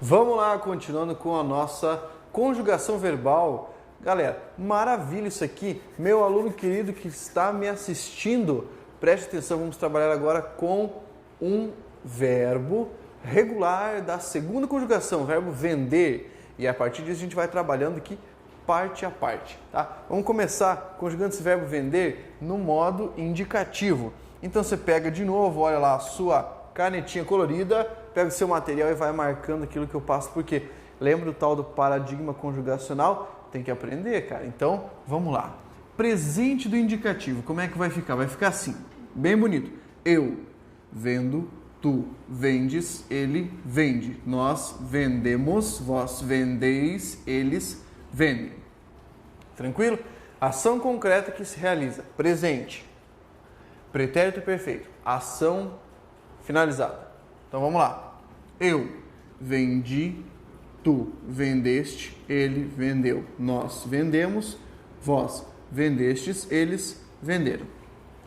Vamos lá, continuando com a nossa conjugação verbal. Galera, maravilha isso aqui. Meu aluno querido que está me assistindo, preste atenção, vamos trabalhar agora com um verbo regular da segunda conjugação, verbo vender. E a partir disso a gente vai trabalhando aqui parte a parte, tá? Vamos começar conjugando esse verbo vender no modo indicativo. Então você pega de novo, olha lá a sua canetinha colorida, pega o seu material e vai marcando aquilo que eu passo, porque lembra o tal do paradigma conjugacional? Tem que aprender, cara. Então, vamos lá. Presente do indicativo, como é que vai ficar? Vai ficar assim, bem bonito. Eu vendo, tu vendes, ele vende. Nós vendemos, vós vendeis, eles vendem. Tranquilo? Ação concreta que se realiza. Presente. Pretérito perfeito. Ação finalizada. Então vamos lá. Eu vendi, tu vendeste, ele vendeu. Nós vendemos, vós vendestes, eles venderam.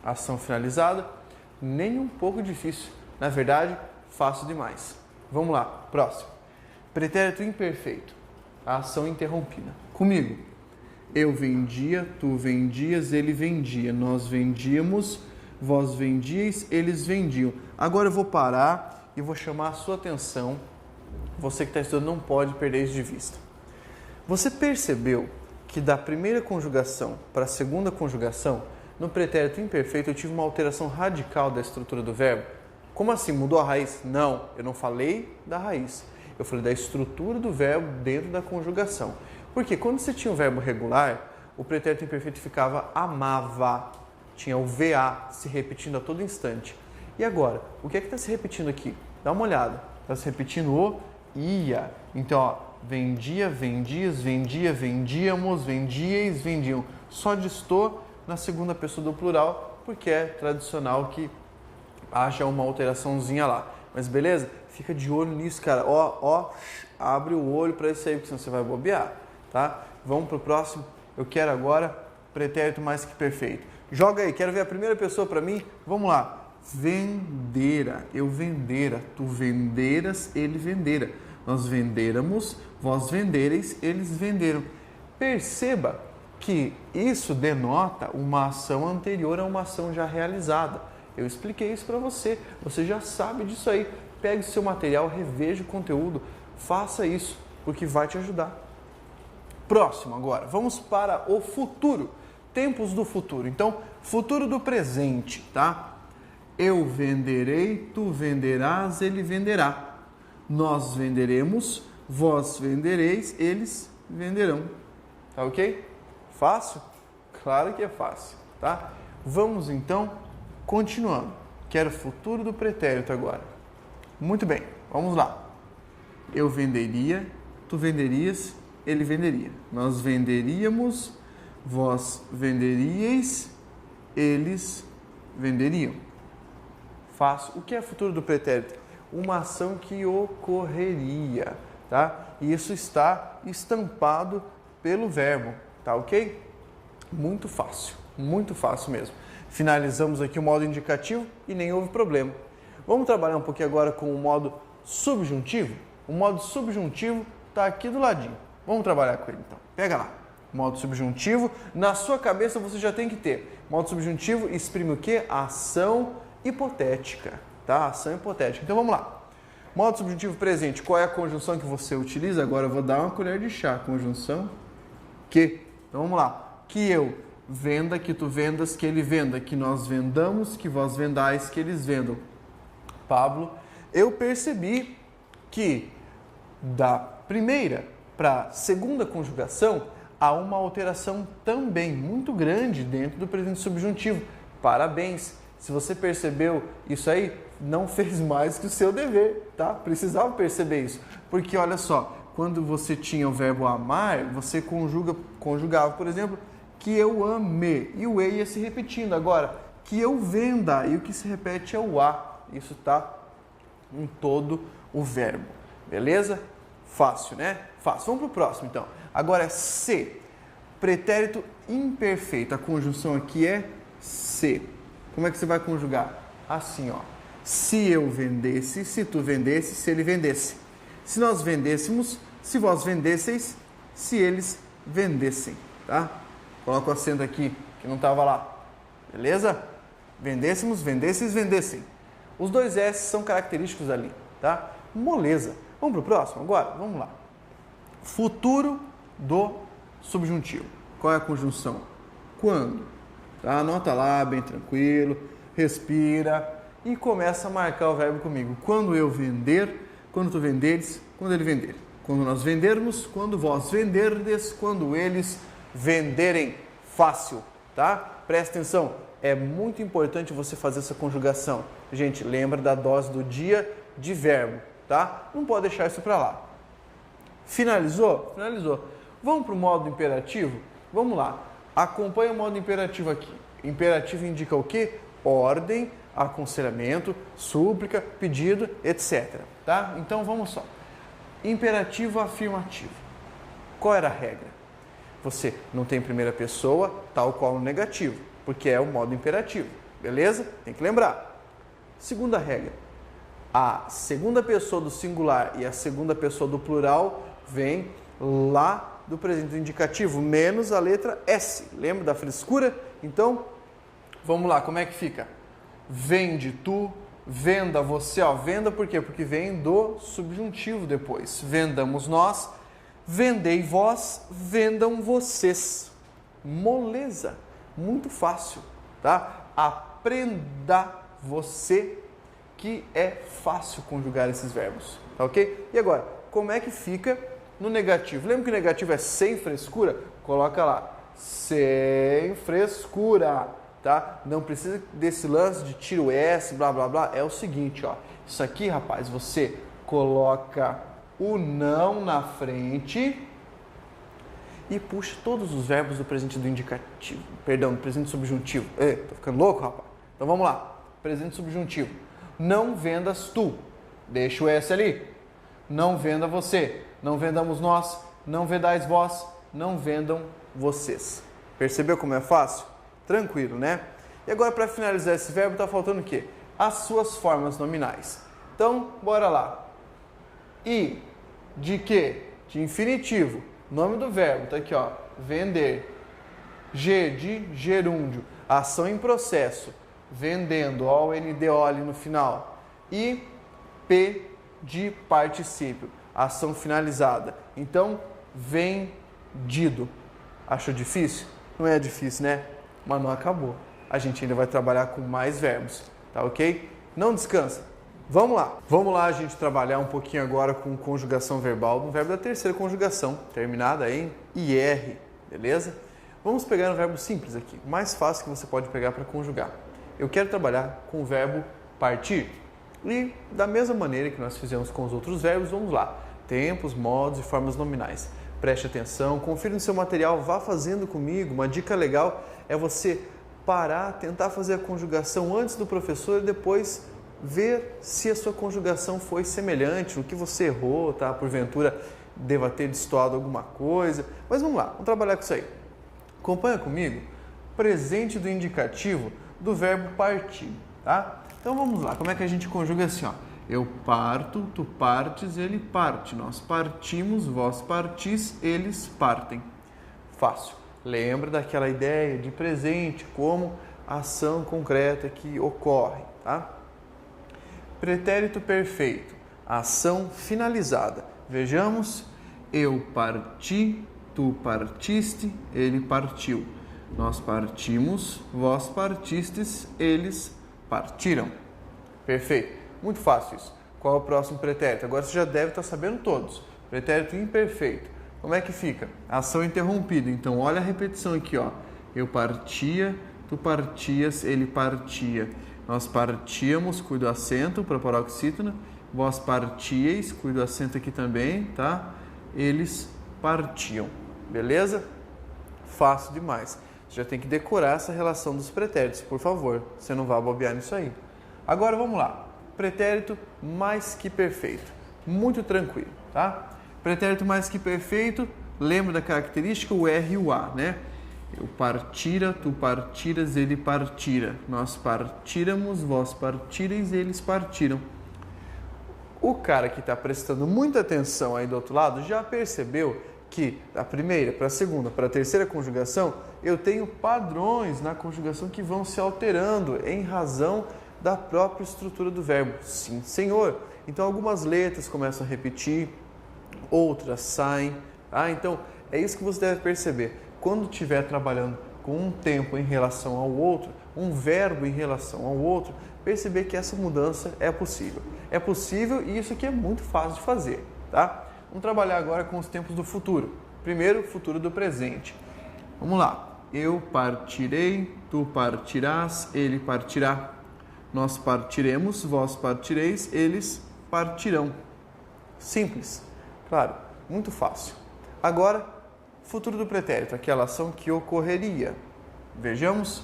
Ação finalizada. Nem um pouco difícil. Na verdade, fácil demais. Vamos lá. Próximo. Pretérito imperfeito. A ação interrompida. Comigo. Eu vendia, tu vendias, ele vendia. Nós vendíamos, vós vendíeis, eles vendiam. Agora eu vou parar e vou chamar a sua atenção. Você que está estudando não pode perder isso de vista. Você percebeu que da primeira conjugação para a segunda conjugação, no pretérito imperfeito eu tive uma alteração radical da estrutura do verbo? Como assim? Mudou a raiz? Não, eu não falei da raiz. Eu falei da estrutura do verbo dentro da conjugação. Porque quando você tinha o verbo regular, o pretérito imperfeito ficava amava. Tinha o VA se repetindo a todo instante. E agora, o que é que está se repetindo aqui? Dá uma olhada. Está se repetindo o ia. Então, ó, vendia, vendias, vendia, vendíamos, vendieis, vendiam. Só distor na segunda pessoa do plural, porque é tradicional que haja uma alteraçãozinha lá. Mas beleza? Fica de olho nisso, cara. Ó, abre o olho para isso aí, porque senão você vai bobear, tá? Vamos pro próximo. Eu quero agora pretérito mais que perfeito. Joga aí, quero ver a primeira pessoa para mim. Vamos lá. Vendera, eu vendera, tu venderas, ele vendera. Nós venderamos, vós vendereis, eles venderam. Perceba que isso denota uma ação anterior a uma ação já realizada. Eu expliquei isso para você, você já sabe disso aí. Pegue o seu material, reveja o conteúdo, faça isso, porque vai te ajudar. Próximo agora, vamos para o futuro, tempos do futuro. Então, futuro do presente, tá? Eu venderei, tu venderás, ele venderá. Nós venderemos, vós vendereis, eles venderão. Tá ok? Fácil? Claro que é fácil, tá? Vamos então, continuando. Quero o futuro do pretérito agora. Muito bem, vamos lá. Eu venderia, tu venderias, ele venderia. Nós venderíamos, vós venderíeis, eles venderiam. Fácil. O que é futuro do pretérito? Uma ação que ocorreria, tá? E isso está estampado pelo verbo, tá ok? Muito fácil mesmo. Finalizamos aqui o modo indicativo e nem houve problema. Vamos trabalhar um pouquinho agora com o modo subjuntivo? O modo subjuntivo está aqui do ladinho. Vamos trabalhar com ele então. Pega lá. Modo subjuntivo. Na sua cabeça você já tem que ter. Modo subjuntivo exprime o quê? A ação hipotética. Tá? Ação hipotética. Então vamos lá. Modo subjuntivo presente. Qual é a conjunção que você utiliza? Agora eu vou dar uma colher de chá. Conjunção que. Então vamos lá. Que eu venda, que tu vendas, que ele venda. Que nós vendamos, que vós vendais, que eles vendam. Pablo, eu percebi que da primeira para a segunda conjugação há uma alteração também muito grande dentro do presente subjuntivo. Parabéns! Se você percebeu isso aí, não fez mais que o seu dever, tá? Precisava perceber isso. Porque olha só, quando você tinha o verbo amar, você conjugava, por exemplo, que eu ame, e o e ia se repetindo. Agora, que eu venda, e o que se repete é o a. Isso está em todo o verbo. Beleza? Fácil, né? Fácil. Vamos para o próximo, então. Agora é se. Pretérito imperfeito. A conjunção aqui é se. Como é que você vai conjugar? Assim, ó. Se eu vendesse, se tu vendesse, se ele vendesse. Se nós vendêssemos, se vós vendesseis, se eles vendessem, tá? Coloca o acento aqui, que não estava lá. Beleza? Vendêssemos, vendesseis, vendessem. Os dois S são característicos ali, tá? Moleza. Vamos para o próximo agora? Vamos lá. Futuro do subjuntivo. Qual é a conjunção? Quando. Tá? Anota lá, bem tranquilo, respira e começa a marcar o verbo comigo. Quando eu vender, quando tu venderes, quando ele vender. Quando nós vendermos, quando vós venderdes, quando eles venderem. Fácil, tá? Presta atenção, é muito importante você fazer essa conjugação. Gente, lembra da dose do dia de verbo, tá? Não pode deixar isso para lá. Finalizou? Finalizou. Vamos para o modo imperativo? Vamos lá. Acompanha o modo imperativo aqui. Imperativo indica o quê? Ordem, aconselhamento, súplica, pedido, etc. Tá? Então vamos só. Imperativo afirmativo. Qual era a regra? Você não tem primeira pessoa, tal qual no negativo, porque é o modo imperativo. Beleza? Tem que lembrar. Segunda regra. A segunda pessoa do singular e a segunda pessoa do plural vem lá do presente do indicativo, menos a letra S. Lembra da frescura? Então, vamos lá, como é que fica? Vende tu, venda você, ó, venda por quê? Porque vem do subjuntivo depois. Vendamos nós, vendei vós, vendam vocês. Moleza, muito fácil, tá? Aprenda você que é fácil conjugar esses verbos, tá ok? E agora, como é que fica no negativo? Lembra que o negativo é sem frescura? Coloca lá, sem frescura, tá? Não precisa desse lance de tira o S, blá, blá, blá. É o seguinte, ó. Isso aqui, rapaz, você coloca o não na frente e puxa todos os verbos do presente do indicativo. Perdão, do presente subjuntivo. Tô ficando louco, rapaz? Então vamos lá. Presente subjuntivo. Não vendas tu. Deixa o S ali. Não venda você. Não vendamos nós. Não vendais vós. Não vendam vocês. Percebeu como é fácil? Tranquilo, né? E agora, para finalizar esse verbo, está faltando o quê? As suas formas nominais. Então, bora lá. I, de quê? De infinitivo. Nome do verbo, tá aqui, ó. Vender. G, de gerúndio. Ação em processo. Vendendo, ó, o NDO ali no final. E P, de particípio. Ação finalizada. Então, vendido. Achou difícil? Não é difícil, né? Mas não acabou. A gente ainda vai trabalhar com mais verbos, tá ok? Não descansa. Vamos lá. Vamos lá a gente trabalhar um pouquinho agora com conjugação verbal no verbo da terceira conjugação, terminada em IR, beleza? Vamos pegar um verbo simples aqui, o mais fácil que você pode pegar para conjugar. Eu quero trabalhar com o verbo partir. E da mesma maneira que nós fizemos com os outros verbos, vamos lá. Tempos, modos e formas nominais. Preste atenção, confira no seu material, vá fazendo comigo. Uma dica legal é você parar, tentar fazer a conjugação antes do professor e depois ver se a sua conjugação foi semelhante, o que você errou, tá? Porventura deva ter destoado alguma coisa. Mas vamos lá, vamos trabalhar com isso aí. Acompanha comigo. Presente do indicativo do verbo partir, tá? Então vamos lá, como é que a gente conjuga assim, ó? Eu parto, tu partes, ele parte. Nós partimos, vós partis, eles partem. Fácil. Lembra daquela ideia de presente como ação concreta que ocorre, tá? Pretérito perfeito, ação finalizada. Vejamos, eu parti, tu partiste, ele partiu. Nós partimos, vós partistes, eles partiram. Perfeito. Muito fácil isso. Qual é o próximo pretérito? Agora você já deve estar sabendo todos. Pretérito imperfeito. Como é que fica? Ação interrompida. Então, olha a repetição aqui, ó. Eu partia, tu partias, ele partia. Nós partíamos, cuida do acento para paroxítona. Vós partíeis, cuida do acento aqui também, tá? Eles partiam. Beleza? Fácil demais. Você já tem que decorar essa relação dos pretéritos, por favor. Você não vai bobear nisso aí. Agora, vamos lá. Pretérito mais que perfeito. Muito tranquilo, tá? Pretérito mais que perfeito, lembra da característica o R e o A, né? Eu partira, tu partiras, ele partira. Nós partíramos, vós partireis, eles partiram. o cara que está prestando muita atenção aí do outro lado já percebeu que da primeira para a segunda, para a terceira conjugação, eu tenho padrões na conjugação que vão se alterando em razão da própria estrutura do verbo. Sim, senhor. Então, algumas letras começam a repetir, outras saem. Então, é isso que você deve perceber. Quando estiver trabalhando com um tempo em relação ao outro, um verbo em relação ao outro, perceber que essa mudança é possível. É possível e isso aqui é muito fácil de fazer, tá? Vamos trabalhar agora com os tempos do futuro. Primeiro, futuro do presente. Vamos lá. Eu partirei, tu partirás, ele partirá. Nós partiremos, vós partireis, eles partirão. Simples. Claro, muito fácil. Agora, futuro do pretérito, aquela ação que ocorreria. Vejamos.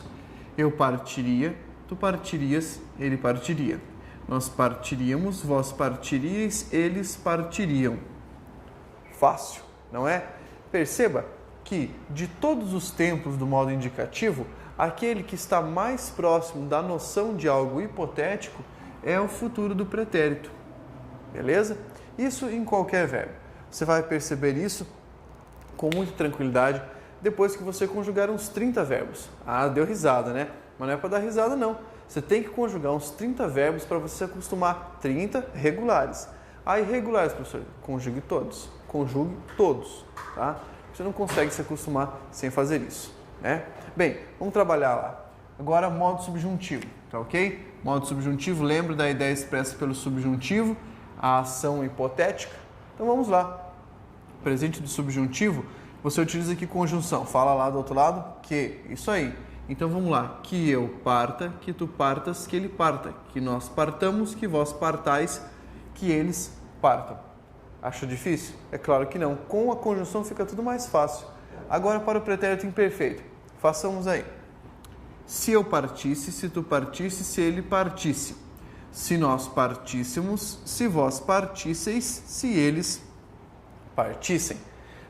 Eu partiria, tu partirias, ele partiria. Nós partiríamos, vós partiríeis, eles partiriam. Fácil, não é? Perceba que de todos os tempos do modo indicativo, aquele que está mais próximo da noção de algo hipotético é o futuro do pretérito. Beleza? Isso em qualquer verbo. Você vai perceber isso com muita tranquilidade depois que você conjugar uns 30 verbos. Deu risada, né? Mas não é para dar risada, não. Você tem que conjugar uns 30 verbos para você acostumar 30 regulares. Irregulares, professor, conjugue todos. Conjugue todos, tá? Você não consegue se acostumar sem fazer isso, né? Bem, vamos trabalhar lá. Agora, modo subjuntivo, tá ok? Modo subjuntivo, lembra da ideia expressa pelo subjuntivo, a ação hipotética. Então, vamos lá. Presente do subjuntivo, você utiliza aqui conjunção. Fala lá do outro lado, que. Isso aí. Então, vamos lá. Que eu parta, que tu partas, que ele parta. Que nós partamos, que vós partais, que eles partam. Acha difícil? É claro que não. Com a conjunção fica tudo mais fácil. Agora para o pretérito imperfeito. Façamos aí. Se eu partisse, se tu partisse, se ele partisse. Se nós partíssemos, se vós partisseis, se eles partissem.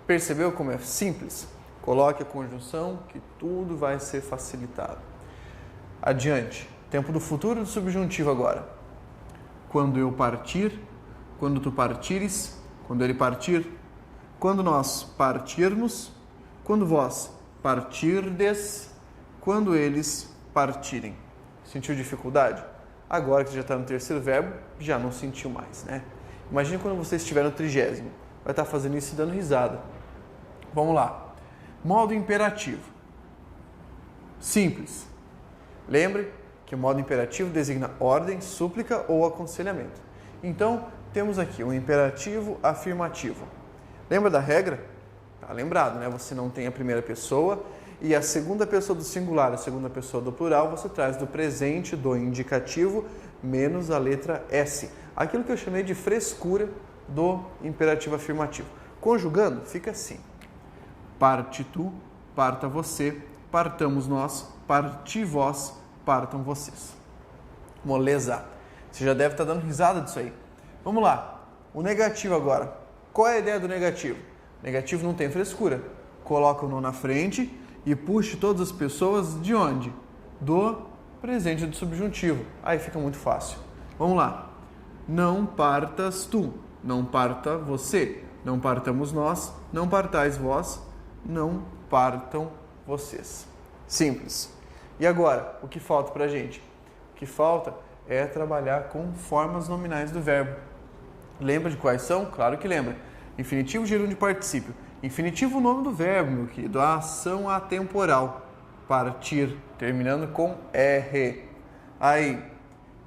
Percebeu como é simples? Coloque a conjunção que tudo vai ser facilitado. Adiante. Tempo do futuro do subjuntivo agora. Quando eu partir, quando tu partires, quando ele partir, quando nós partirmos, quando vós partirdes, quando eles partirem. Sentiu dificuldade? Agora que já está no terceiro verbo, já não sentiu mais, né? Imagine quando você estiver no 30º. Vai estar fazendo isso e dando risada. Vamos lá. Modo imperativo. Simples. Lembre que o modo imperativo designa ordem, súplica ou aconselhamento. Então, temos aqui um imperativo afirmativo. Lembra da regra? Tá lembrado, né? Você não tem a primeira pessoa e a segunda pessoa do singular, a segunda pessoa do plural, você traz do presente, do indicativo, menos a letra S. Aquilo que eu chamei de frescura do imperativo afirmativo. Conjugando, fica assim. Parte tu, parta você, partamos nós, parti vós, partam vocês. Moleza. Você já deve estar dando risada disso aí. Vamos lá. O negativo agora. Qual é a ideia do negativo? Negativo não tem frescura. Coloca o não na frente e puxe todas as pessoas de onde? Do presente do subjuntivo. Aí fica muito fácil. Vamos lá. Não partas tu, não parta você, não partamos nós, não partais vós, não partam vocês. Simples. E agora, o que falta pra gente? O que falta é trabalhar com formas nominais do verbo. Lembra de quais são? Claro que lembra. Infinitivo, gerúndio e particípio. Infinitivo, o nome do verbo, meu querido. A ação atemporal. Partir, terminando com R. Aí,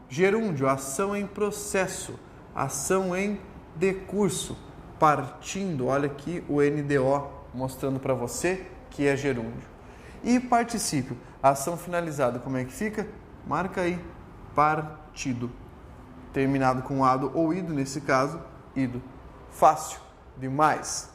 gerúndio, ação em processo. Ação em decurso. Partindo, olha aqui o NDO mostrando para você que é gerúndio. E particípio, ação finalizada, como é que fica? Marca aí, partido. Terminado com ado ou ido, nesse caso, ido. Fácil demais.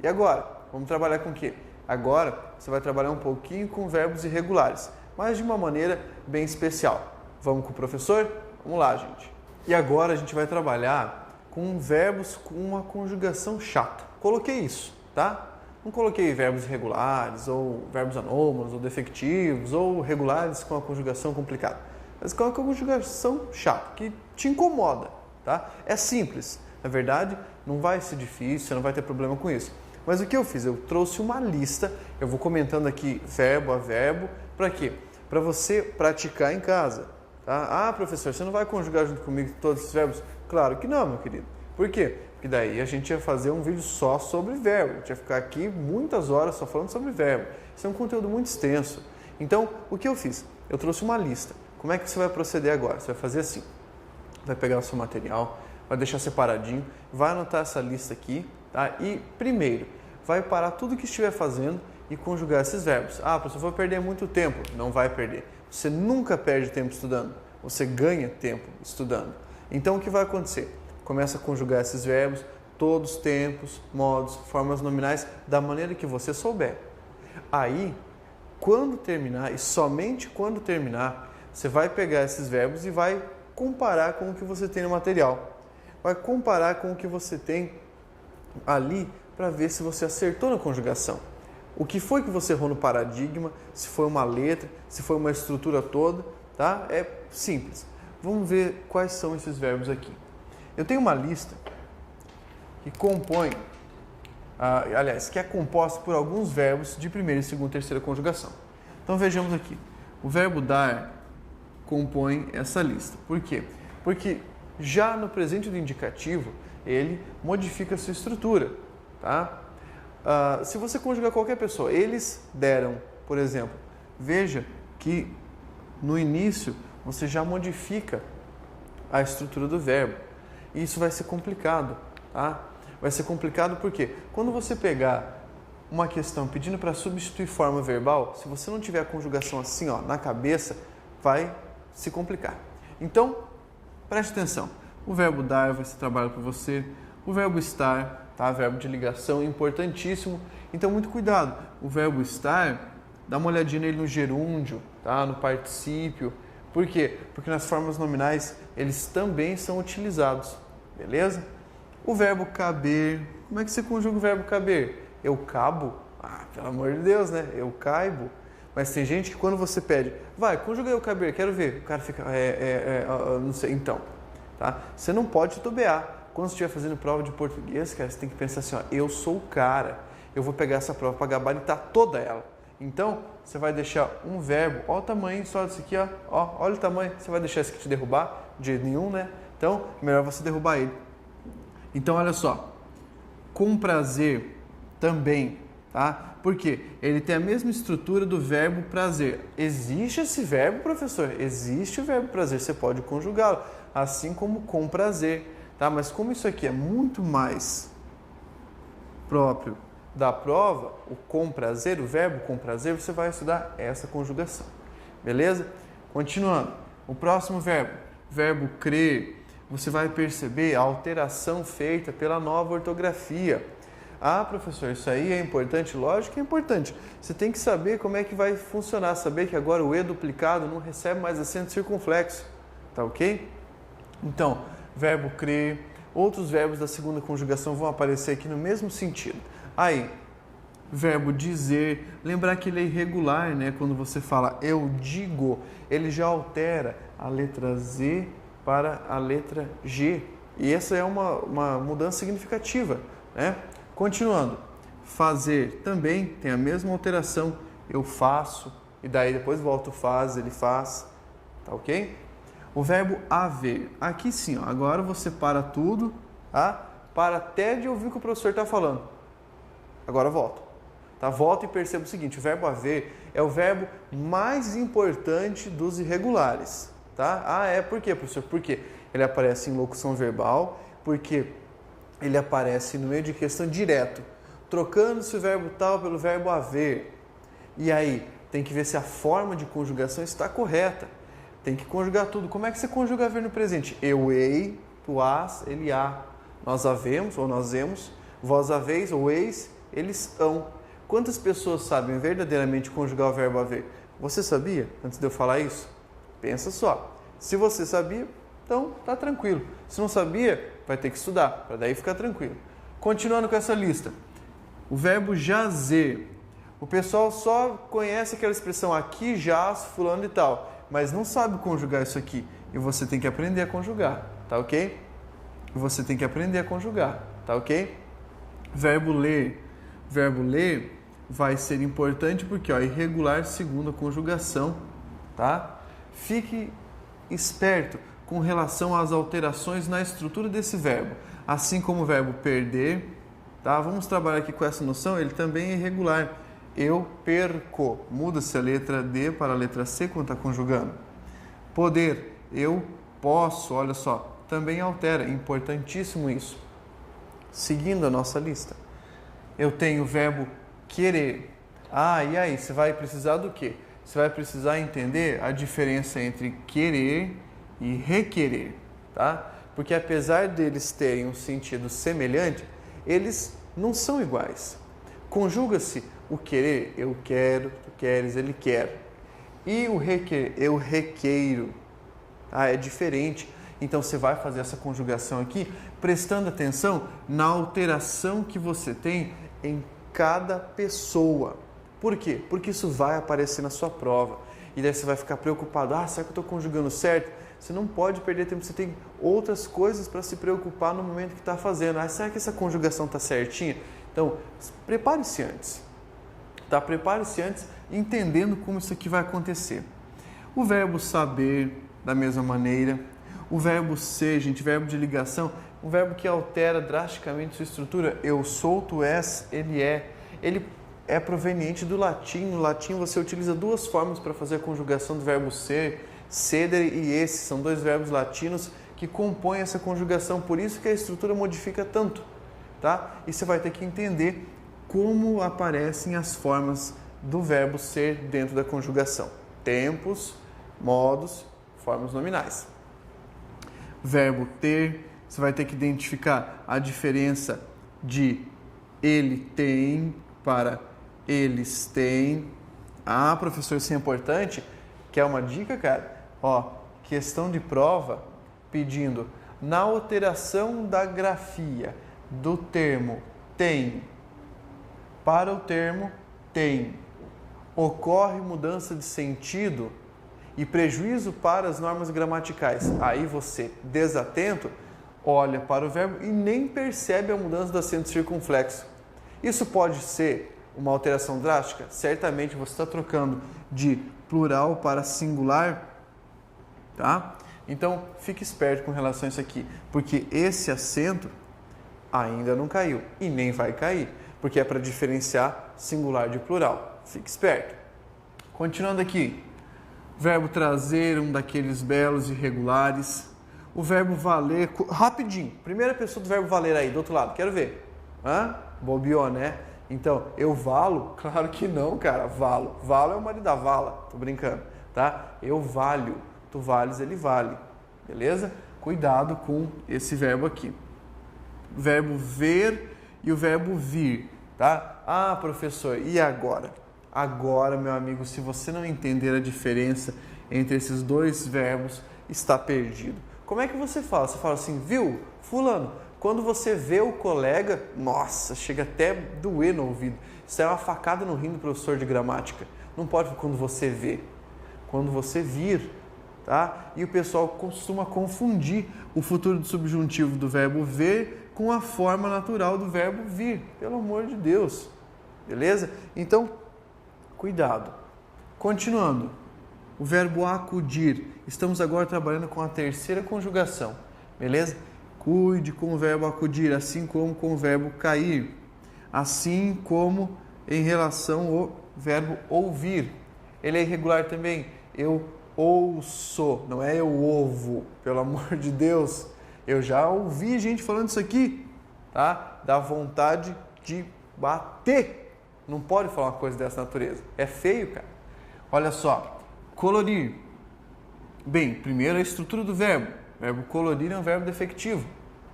E agora? Vamos trabalhar com o quê? Agora você vai trabalhar um pouquinho com verbos irregulares, mas de uma maneira bem especial. Vamos com o professor? Vamos lá, gente. E agora a gente vai trabalhar com verbos com uma conjugação chata. Coloquei isso, tá? Não coloquei verbos irregulares, ou verbos anômalos, ou defectivos, ou regulares com a conjugação complicada. Mas com a conjugação chata, que te incomoda, tá? É simples, na verdade não vai ser difícil, você não vai ter problema com isso. Mas o que eu fiz? Eu trouxe uma lista, eu vou comentando aqui verbo a verbo, para quê? Para você praticar em casa, tá? Ah, professor, você não vai conjugar junto comigo todos esses verbos? Claro que não, meu querido. Por quê? Porque daí a gente ia fazer um vídeo só sobre verbo, a gente ia ficar aqui muitas horas só falando sobre verbo. Isso é um conteúdo muito extenso. Então, o que eu fiz? Eu trouxe uma lista. Como é que você vai proceder agora? Você vai fazer assim, vai pegar o seu material, vai deixar separadinho, vai anotar essa lista aqui, tá? E primeiro, vai parar tudo que estiver fazendo e conjugar esses verbos. Ah, professor, eu vou perder muito tempo. Não vai perder. Você nunca perde tempo estudando. Você ganha tempo estudando. Então, o que vai acontecer? Começa a conjugar esses verbos, todos, tempos, modos, formas nominais, da maneira que você souber. Aí, quando terminar, e somente quando terminar, você vai pegar esses verbos e vai comparar com o que você tem no material. Vai comparar com o que você tem ali para ver se você acertou na conjugação. O que foi que você errou no paradigma, se foi uma letra, se foi uma estrutura toda, tá? É simples. Vamos ver quais são esses verbos aqui. Eu tenho uma lista que compõe, que é composta por alguns verbos de primeira, segunda e terceira conjugação. Então vejamos aqui. O verbo dar compõe essa lista. Por quê? Porque já no presente do indicativo, ele modifica a sua estrutura, tá? Se você conjugar qualquer pessoa, eles deram, por exemplo, veja que no início você já modifica a estrutura do verbo. E isso vai ser complicado, tá? Vai ser complicado porque quando você pegar uma questão pedindo para substituir forma verbal, se você não tiver a conjugação assim, ó, na cabeça, vai se complicar. Então, preste atenção. O verbo dar vai ser trabalhado por você. O verbo estar, tá? Verbo de ligação, importantíssimo. Então, muito cuidado. O verbo estar, dá uma olhadinha nele no gerúndio, tá? No particípio. Por quê? Porque nas formas nominais eles também são utilizados, beleza? O verbo caber, como é que você conjuga o verbo caber? Eu cabo? Ah, pelo amor de Deus, né? Eu caibo. Mas tem gente que quando você pede, vai, conjuga eu caber, quero ver. O cara fica, não sei, então, tá? Você não pode titubear. Quando você estiver fazendo prova de português, cara, você tem que pensar assim, ó, eu sou o cara, eu vou pegar essa prova para gabaritar toda ela. Então, você vai deixar um verbo, olha o tamanho só disso aqui, ó, olha o tamanho, você vai deixar esse aqui te derrubar? De jeito nenhum, né? Então, melhor você derrubar ele. Então, olha só, com prazer também, tá? Porque ele tem a mesma estrutura do verbo prazer. Existe esse verbo, professor? Existe o verbo prazer, você pode conjugá-lo, assim como com prazer, tá? Mas como isso aqui é muito mais próprio da prova, o com prazer, o verbo com prazer, você vai estudar essa conjugação. Beleza? Continuando. O próximo verbo, verbo crer, você vai perceber a alteração feita pela nova ortografia. Ah, professor, isso aí é importante? Lógico que é importante. Você tem que saber como é que vai funcionar, saber que agora o E duplicado não recebe mais acento circunflexo, tá ok? Então, verbo crer, outros verbos da segunda conjugação vão aparecer aqui no mesmo sentido. Aí, verbo dizer, lembrar que ele é irregular, né? Quando você fala eu digo, ele já altera a letra Z para a letra G. E essa é uma mudança significativa, né? Continuando, fazer também tem a mesma alteração, eu faço, e daí depois volta o faz, ele faz, tá ok? O verbo haver, aqui sim, ó, agora você para tudo, tá? Para até de ouvir o que o professor está falando. Agora volta. Tá? Volta e perceba o seguinte, o verbo haver é o verbo mais importante dos irregulares. Tá? Ah, por quê, professor? Porque ele aparece em locução verbal, porque ele aparece no meio de questão direto, trocando-se o verbo tal pelo verbo haver. E aí, tem que ver se a forma de conjugação está correta. Tem que conjugar tudo. Como é que você conjuga haver no presente? Eu hei, tu has, ele há. Nós havemos, ou nós hemos, vós haveis, ou eis, eles hão. Quantas pessoas sabem verdadeiramente conjugar o verbo haver? Você sabia, antes de eu falar isso? Pensa só. Se você sabia, então tá tranquilo. Se não sabia, vai ter que estudar, para daí ficar tranquilo. Continuando com essa lista. O verbo jazer. O pessoal só conhece aquela expressão aqui jaz, fulano de tal, mas não sabe conjugar isso aqui. E você tem que aprender a conjugar, tá ok? você tem que aprender a conjugar, tá ok? Verbo ler. Verbo ler vai ser importante porque, ó, irregular segundo a conjugação, tá? Fique esperto com relação às alterações na estrutura desse verbo, assim como o verbo perder, tá? Vamos trabalhar aqui com essa noção, ele também é irregular. Eu perco, muda-se a letra D para a letra C quando está conjugando. Poder, eu posso, olha só, também altera, importantíssimo isso. Seguindo a nossa lista, eu tenho o verbo querer. E aí, você vai precisar do quê? Você vai precisar entender a diferença entre querer e requerer, tá? Porque apesar deles terem um sentido semelhante, eles não são iguais. Conjuga-se o querer, eu quero, tu queres, ele quer. E o requerer, eu requeiro. É diferente. Então você vai fazer essa conjugação aqui, prestando atenção na alteração que você tem em cada pessoa. Por quê? Porque isso vai aparecer na sua prova. E daí você vai ficar preocupado, será que eu estou conjugando certo? Você não pode perder tempo, você tem outras coisas para se preocupar no momento que está fazendo. Será que essa conjugação está certinha? Então, prepare-se antes. Tá? Prepare-se antes, entendendo como isso aqui vai acontecer. O verbo saber, da mesma maneira. O verbo ser, gente, verbo de ligação, um verbo que altera drasticamente sua estrutura. Eu sou, tu és, ele é. Ele é proveniente do latim. No latim você utiliza duas formas para fazer a conjugação do verbo ser, cedere e esse. São dois verbos latinos que compõem essa conjugação. Por isso que a estrutura modifica tanto. Tá? E você vai ter que entender como aparecem as formas do verbo ser dentro da conjugação. Tempos, modos, formas nominais. Verbo ter, você vai ter que identificar a diferença de ele tem para eles têm. Professor, isso é importante? Quer uma dica, cara? Questão de prova pedindo na alteração da grafia do termo tem para o termo tem, ocorre mudança de sentido e prejuízo para as normas gramaticais. Aí você, desatento, olha para o verbo e nem percebe a mudança do acento circunflexo. Isso pode ser uma alteração drástica? Certamente você está trocando de plural para singular, tá? Então, fique esperto com relação a isso aqui, porque esse acento ainda não caiu e nem vai cair, porque é para diferenciar singular de plural. Fique esperto. Continuando aqui, verbo trazer, um daqueles belos irregulares. O verbo valer, rapidinho, primeira pessoa do verbo valer aí, do outro lado, quero ver. Bobeou, né? Então, eu valo? Claro que não, cara, valo. Valo é o marido da vala, tô brincando, tá? Eu valho, tu vales, ele vale, beleza? Cuidado com esse verbo aqui. O verbo ver e o verbo vir, tá? Professor, e agora? Agora, meu amigo, se você não entender a diferença entre esses dois verbos, está perdido. Como é que você fala? Você fala assim, viu, fulano, quando você vê o colega, nossa, chega até doer no ouvido. Isso é uma facada no rim do professor de gramática. Não pode quando você vê, quando você vir, tá? E o pessoal costuma confundir o futuro do subjuntivo do verbo ver com a forma natural do verbo vir. Pelo amor de Deus, beleza? Então, cuidado. Continuando, o verbo acudir. Estamos agora trabalhando com a terceira conjugação, beleza? Cuide com o verbo acudir, assim como com o verbo cair, assim como em relação ao verbo ouvir. Ele é irregular também. Eu ouço, não é eu ovo, pelo amor de Deus. Eu já ouvi gente falando isso aqui, tá? Dá vontade de bater. Não pode falar uma coisa dessa natureza. É feio, cara. Olha só, colorir. Bem, primeiro a estrutura do verbo. O verbo colorir é um verbo defectivo,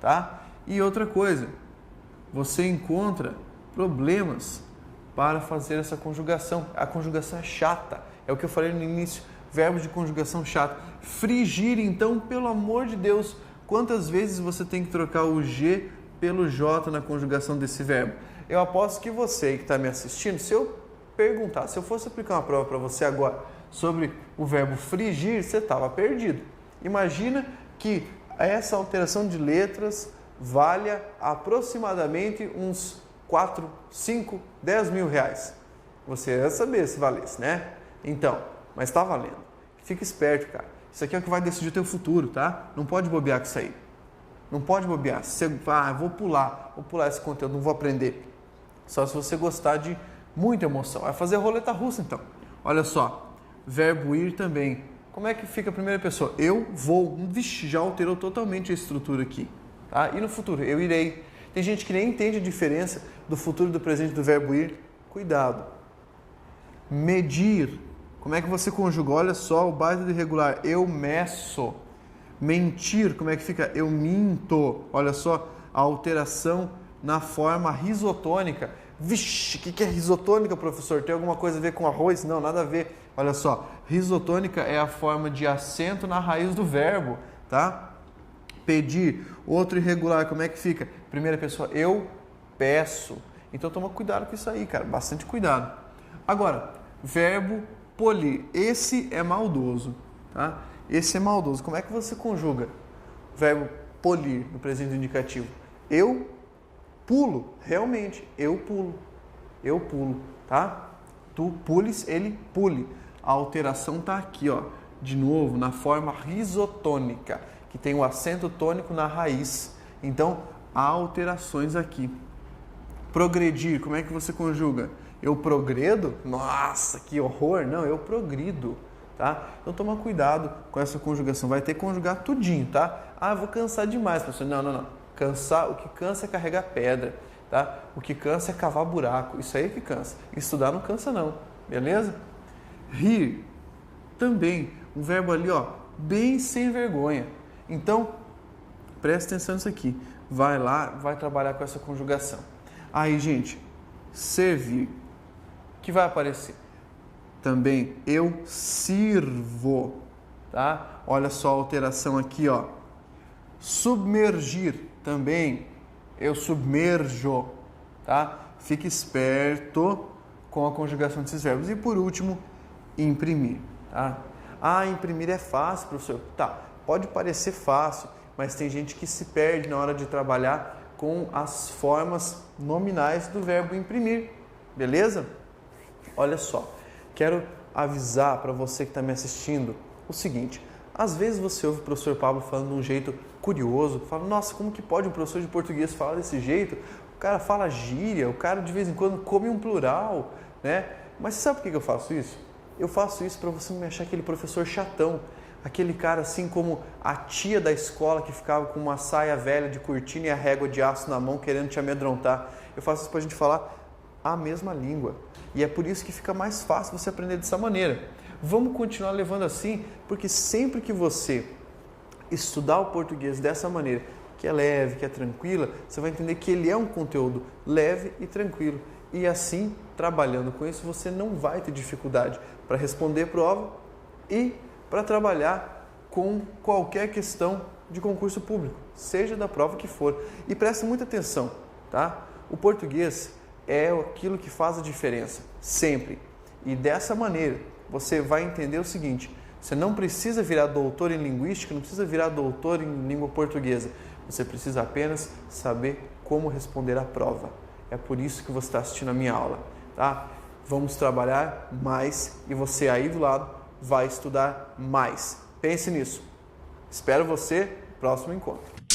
tá? E outra coisa, você encontra problemas para fazer essa conjugação. A conjugação é chata. É o que eu falei no início. Verbo de conjugação chato. Frigir, então, pelo amor de Deus, quantas vezes você tem que trocar o G pelo J na conjugação desse verbo? Eu aposto que você que está me assistindo, se eu perguntar, se eu fosse aplicar uma prova para você agora sobre o verbo frigir, você estava perdido. Imagina que essa alteração de letras valha aproximadamente uns 4, 5, 10 mil reais. Você ia saber se valesse, né? Então, mas está valendo. Fica esperto, cara. Isso aqui é o que vai decidir o teu futuro, tá? Não pode bobear com isso aí. Não pode bobear. Se você, vou pular esse conteúdo, não vou aprender. Só se você gostar de muita emoção. Vai fazer a roleta russa, então. Olha só, verbo ir também. Como é que fica a primeira pessoa? Eu vou. Vixe, já alterou totalmente a estrutura aqui. Tá? E no futuro? Eu irei. Tem gente que nem entende a diferença do futuro e do presente do verbo ir. Cuidado. Medir. Como é que você conjuga? Olha só, o base do irregular. Eu meço. Mentir. Como é que fica? Eu minto. Olha só, a alteração na forma risotônica. Vixe, o que é risotônica, professor? Tem alguma coisa a ver com arroz? Não, nada a ver. Olha só, risotônica é a forma de acento na raiz do verbo, tá? Pedir. Outro irregular, como é que fica? Primeira pessoa, eu peço. Então toma cuidado com isso aí, cara, bastante cuidado. Agora, verbo polir. Esse é maldoso, tá? Esse é maldoso. Como é que você conjuga o verbo polir no presente indicativo? Eu pulo, realmente, eu pulo, tá? Tu pules, ele pule. A alteração tá aqui, ó, de novo, na forma risotônica, que tem o acento tônico na raiz. Então, há alterações aqui. Progredir, como é que você conjuga? Eu progredo? Nossa, que horror! Não, eu progrido, tá? Então, toma cuidado com essa conjugação. Vai ter que conjugar tudinho, tá? Ah, vou cansar demais, professor. Não. Cansar, o que cansa é carregar pedra, tá? O que cansa é cavar buraco. Isso aí que cansa. Estudar não cansa não, beleza? Rir, também, um verbo ali, ó, bem sem vergonha. Então, presta atenção nisso aqui. Vai lá, vai trabalhar com essa conjugação. Aí, gente, servir, que vai aparecer? Também, eu sirvo, tá? Olha só a alteração aqui, ó. Submergir, também, eu submerjo, tá? Fique esperto com a conjugação desses verbos. E por último, imprimir, tá? Ah, imprimir é fácil, professor. Tá, pode parecer fácil, mas tem gente que se perde na hora de trabalhar com as formas nominais do verbo imprimir, beleza? Olha só, quero avisar para você que está me assistindo o seguinte: às vezes você ouve o professor Pablo falando de um jeito curioso, fala, nossa, como que pode um professor de português falar desse jeito? O cara fala gíria, o cara de vez em quando come um plural, né? Mas você sabe por que eu faço isso? Eu faço isso para você não me achar aquele professor chatão, aquele cara assim como a tia da escola que ficava com uma saia velha de cortina e a régua de aço na mão querendo te amedrontar. Eu faço isso para a gente falar a mesma língua. E é por isso que fica mais fácil você aprender dessa maneira. Vamos continuar levando assim, porque sempre que você estudar o português dessa maneira, que é leve, que é tranquila, você vai entender que ele é um conteúdo leve e tranquilo. E assim, trabalhando com isso, você não vai ter dificuldade para responder prova e para trabalhar com qualquer questão de concurso público, seja da prova que for. E preste muita atenção, tá? O português é aquilo que faz a diferença, sempre. E dessa maneira, você vai entender o seguinte: você não precisa virar doutor em linguística, não precisa virar doutor em língua portuguesa. Você precisa apenas saber como responder à prova. É por isso que você está assistindo a minha aula, tá? Vamos trabalhar mais e você aí do lado vai estudar mais. Pense nisso. Espero você no próximo encontro.